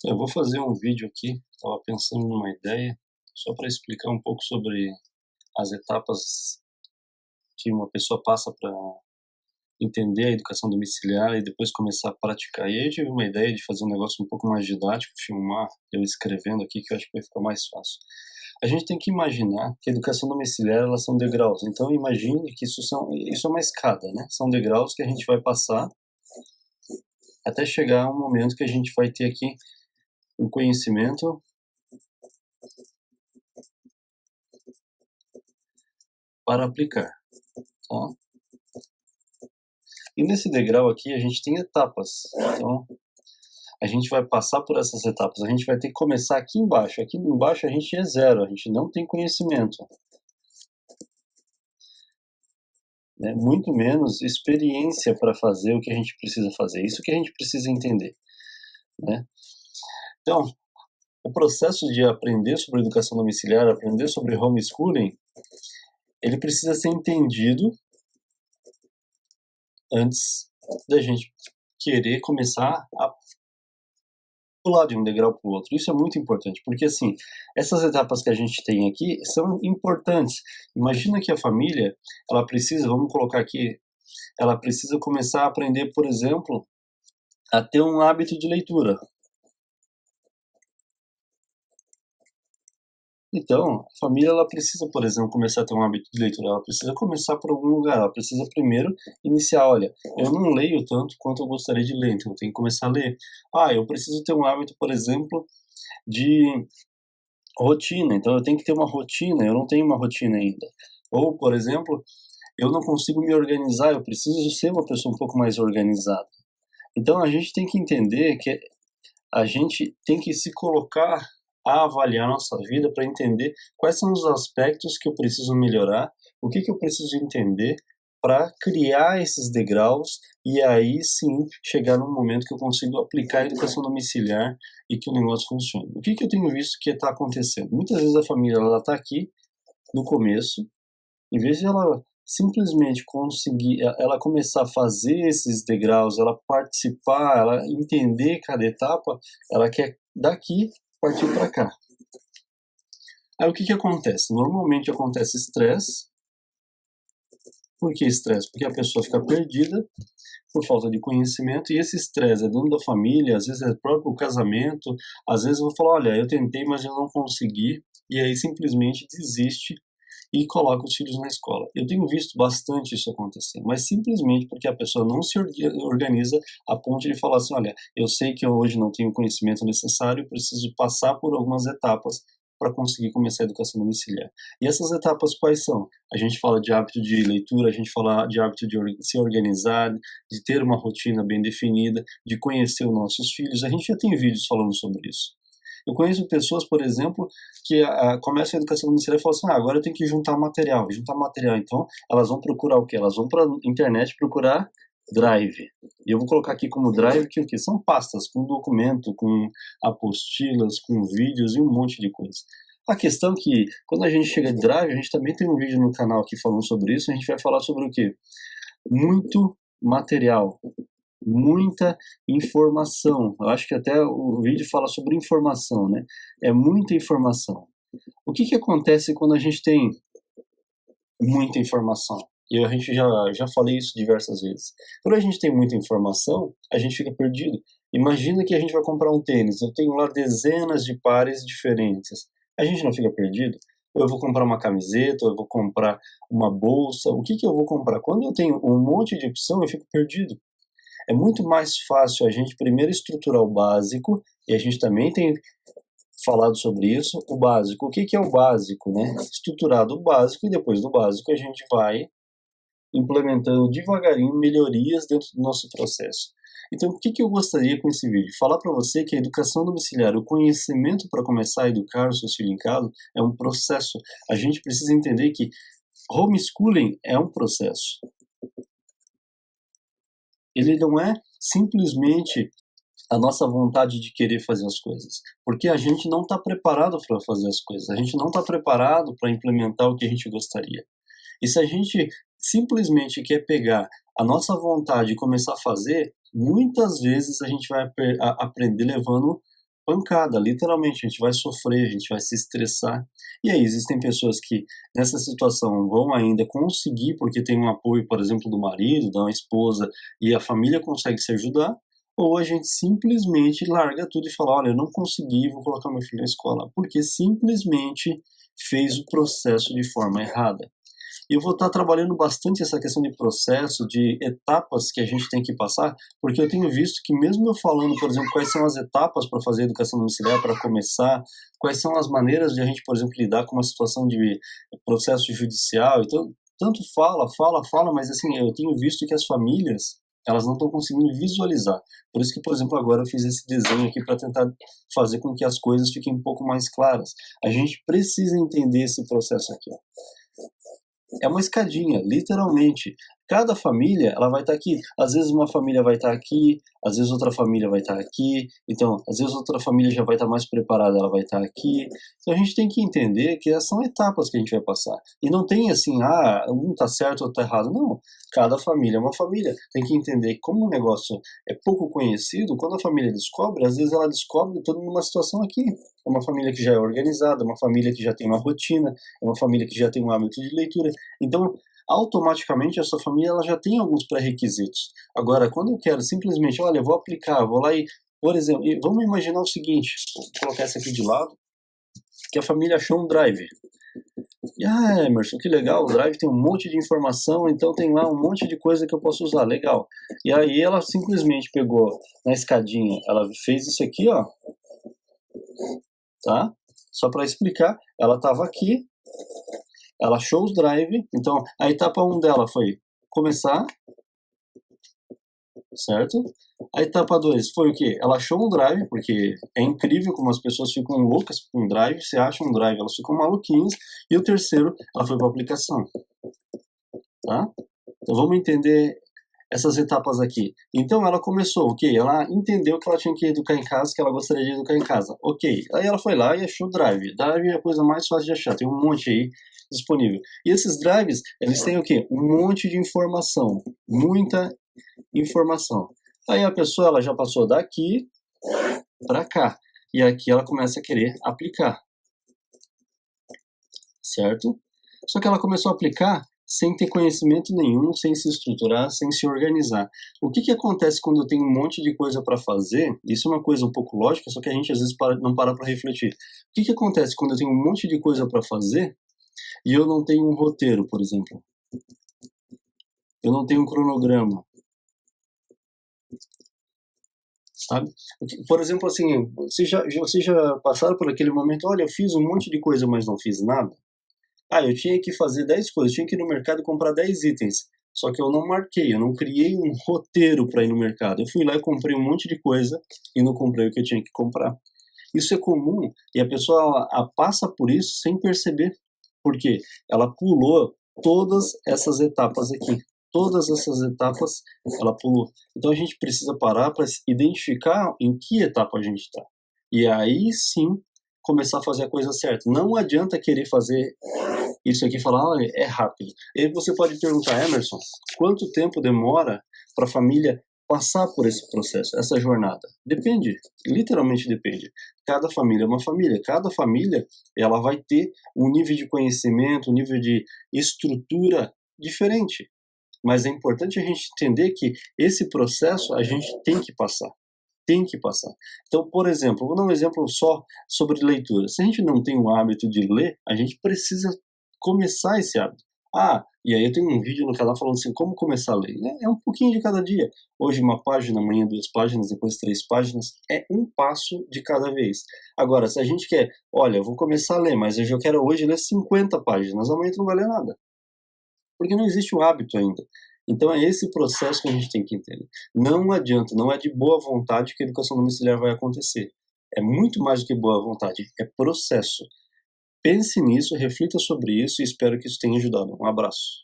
Eu vou fazer um vídeo aqui, estava pensando numa ideia, só para explicar um pouco sobre as etapas que uma pessoa passa para entender a educação domiciliar e depois começar a praticar. E aí eu tive uma ideia de fazer um negócio um pouco mais didático, filmar, eu escrevendo aqui, que eu acho que vai ficar mais fácil. A gente tem que imaginar que a educação domiciliar, elas são degraus. Então imagine que isso é uma escada, né? São degraus que a gente vai passar até chegar a um momento que a gente vai ter aqui um conhecimento para aplicar, tá? E nesse degrau aqui a gente tem etapas, então a gente vai passar por essas etapas, a gente vai ter que começar aqui embaixo a gente é zero, a gente não tem conhecimento, né? Muito menos experiência para fazer o que a gente precisa fazer, isso que a gente precisa entender, né? Então, o processo de aprender sobre educação domiciliar, aprender sobre homeschooling, ele precisa ser entendido antes da gente querer começar a pular de um degrau para o outro. Isso é muito importante, porque assim, essas etapas que a gente tem aqui são importantes. Imagina que a família, ela precisa, vamos colocar aqui, ela precisa começar a aprender, por exemplo, a ter um hábito de leitura. Então, a família, ela precisa, por exemplo, começar a ter um hábito de leitura, ela precisa começar por algum lugar, ela precisa primeiro iniciar, olha, eu não leio tanto quanto eu gostaria de ler, então eu tenho que começar a ler. Eu preciso ter um hábito, por exemplo, de rotina, então eu tenho que ter uma rotina, eu não tenho uma rotina ainda. Ou, por exemplo, eu não consigo me organizar, eu preciso ser uma pessoa um pouco mais organizada. Então a gente tem que entender que a gente tem que se colocar a avaliar nossa vida para entender quais são os aspectos que eu preciso melhorar, o que eu preciso entender para criar esses degraus e aí sim chegar num momento que eu consigo aplicar a educação domiciliar e que o negócio funcione. O que eu tenho visto que está acontecendo? Muitas vezes a família está aqui no começo, em vez de ela simplesmente conseguir, ela começar a fazer esses degraus, ela participar, ela entender cada etapa, ela quer daqui partir para cá. Aí o que acontece? Normalmente acontece estresse. Por que estresse? Porque a pessoa fica perdida por falta de conhecimento, e esse estresse é dentro da família, às vezes é próprio casamento, às vezes eu vou falar, olha, eu tentei, mas eu não consegui, e aí simplesmente desiste e coloca os filhos na escola. Eu tenho visto bastante isso acontecer, mas simplesmente porque a pessoa não se organiza a ponto de falar assim, olha, eu sei que eu hoje não tenho o conhecimento necessário, preciso passar por algumas etapas para conseguir começar a educação domiciliar. E essas etapas quais são? A gente fala de hábito de leitura, a gente fala de hábito de se organizar, de ter uma rotina bem definida, de conhecer os nossos filhos. A gente já tem vídeos falando sobre isso. Eu conheço pessoas, por exemplo, que começam a educação domiciliar e falam assim, agora eu tenho que juntar material. Então elas vão procurar o quê? Elas vão para a internet procurar Drive. E eu vou colocar aqui como Drive que o quê? São pastas com documento, com apostilas, com vídeos e um monte de coisa. A questão é que, quando a gente chega de Drive, a gente também tem um vídeo no canal aqui falando sobre isso, a gente vai falar sobre o quê? Muito material, muita informação. Eu acho que até o vídeo fala sobre informação, né? É muita informação. O que acontece quando a gente tem muita informação? E a gente já falei isso diversas vezes. Quando a gente tem muita informação, a gente fica perdido. Imagina que a gente vai comprar um tênis, eu tenho lá dezenas de pares diferentes. A gente não fica perdido? Ou eu vou comprar uma camiseta, ou eu vou comprar uma bolsa, o que eu vou comprar? Quando eu tenho um monte de opção, eu fico perdido. É muito mais fácil a gente primeiro estruturar o básico, e a gente também tem falado sobre isso, o básico. O que é o básico, né? Estruturado o básico, e depois do básico a gente vai implementando devagarinho melhorias dentro do nosso processo. Então, o que eu gostaria com esse vídeo? Falar para você que a educação domiciliar, o conhecimento para começar a educar o seu filho em casa, é um processo. A gente precisa entender que homeschooling é um processo. Ele não é simplesmente a nossa vontade de querer fazer as coisas, porque a gente não está preparado para fazer as coisas, a gente não está preparado para implementar o que a gente gostaria. E se a gente simplesmente quer pegar a nossa vontade e começar a fazer, muitas vezes a gente vai aprender levando pancada, literalmente, a gente vai sofrer, a gente vai se estressar. E aí existem pessoas que nessa situação vão ainda conseguir, porque tem um apoio, por exemplo, do marido, da esposa, e a família consegue se ajudar, ou a gente simplesmente larga tudo e fala, olha, eu não consegui, vou colocar meu filho na escola, porque simplesmente fez o processo de forma errada. E eu vou estar trabalhando bastante essa questão de processo, de etapas que a gente tem que passar, porque eu tenho visto que mesmo eu falando, por exemplo, quais são as etapas para fazer a educação domiciliar, para começar, quais são as maneiras de a gente, por exemplo, lidar com uma situação de processo judicial, então, tanto fala, mas assim, eu tenho visto que as famílias, elas não estão conseguindo visualizar. Por isso que, por exemplo, agora eu fiz esse desenho aqui para tentar fazer com que as coisas fiquem um pouco mais claras. A gente precisa entender esse processo aqui, ó. É uma escadinha, literalmente. Cada família, ela vai estar aqui. Às vezes uma família vai estar aqui, às vezes outra família vai estar aqui. Então, às vezes outra família já vai estar mais preparada, ela vai estar aqui. Então a gente tem que entender que são etapas que a gente vai passar. E não tem assim, um tá certo, outro tá errado. Não. Cada família é uma família. Tem que entender que como o negócio é pouco conhecido, quando a família descobre, às vezes ela descobre todo numa situação aqui. É uma família que já é organizada, uma família que já tem uma rotina, é uma família que já tem um hábito de leitura. Então, automaticamente, essa família ela já tem alguns pré-requisitos. Agora, quando eu quero simplesmente, olha, eu vou aplicar, vou lá e, por exemplo, vamos imaginar o seguinte, vou colocar essa aqui de lado, que a família achou um drive. E, Emerson, que legal, o drive tem um monte de informação, então tem lá um monte de coisa que eu posso usar, legal. E aí ela simplesmente pegou na escadinha, ela fez isso aqui, ó, tá? Só para explicar, ela estava aqui, ela achou os drive, então a etapa 1 dela foi começar, certo? A etapa 2 foi o quê? Ela achou um drive, porque é incrível como as pessoas ficam loucas com um drive, você acha um drive, elas ficam maluquinhas, e o terceiro, ela foi para a aplicação, tá? Então vamos entender essas etapas aqui. Então ela começou, ok, ela entendeu que ela tinha que educar em casa, que ela gostaria de educar em casa, ok. Aí ela foi lá e achou o drive. Drive é a coisa mais fácil de achar, tem um monte aí disponível. E esses drives, eles têm o quê? Um monte de informação, muita informação. Aí a pessoa ela já passou daqui para cá, e aqui ela começa a querer aplicar, certo? Só que ela começou a aplicar sem ter conhecimento nenhum, sem se estruturar, sem se organizar. O que acontece quando eu tenho um monte de coisa para fazer? Isso é uma coisa um pouco lógica, só que a gente às vezes não para para refletir. O que acontece quando eu tenho um monte de coisa para fazer e eu não tenho um roteiro, por exemplo? Eu não tenho um cronograma, sabe? Por exemplo, assim, vocês já passaram por aquele momento, olha, eu fiz um monte de coisa, mas não fiz nada? Eu tinha que fazer 10 coisas, eu tinha que ir no mercado e comprar 10 itens. Só que eu não marquei, eu não criei um roteiro para ir no mercado. Eu fui lá e comprei um monte de coisa e não comprei o que eu tinha que comprar. Isso é comum e a pessoa ela passa por isso sem perceber. Porque ela pulou todas essas etapas aqui. Todas essas etapas ela pulou. Então a gente precisa parar para identificar em que etapa a gente está. E aí sim começar a fazer a coisa certa. Não adianta querer fazer isso aqui e falar, é rápido. E aí você pode perguntar, Emerson, quanto tempo demora para a família passar por esse processo, essa jornada? Depende, literalmente depende. Cada família é uma família, cada família ela vai ter um nível de conhecimento, um nível de estrutura diferente. Mas é importante a gente entender que esse processo a gente tem que passar. Tem que passar. Então, por exemplo, vou dar um exemplo só sobre leitura. Se a gente não tem o hábito de ler, a gente precisa começar esse hábito. E aí eu tenho um vídeo no canal falando assim, como começar a ler. É um pouquinho de cada dia. Hoje uma página, amanhã 2 páginas, depois 3 páginas. É um passo de cada vez. Agora, se a gente quer, olha, eu vou começar a ler, mas eu já quero hoje ler 50 páginas, amanhã tu não vai ler nada. Porque não existe o hábito ainda. Então é esse processo que a gente tem que entender. Não adianta, não é de boa vontade que a educação domiciliar vai acontecer. É muito mais do que boa vontade, é processo. Pense nisso, reflita sobre isso e espero que isso tenha ajudado. Um abraço.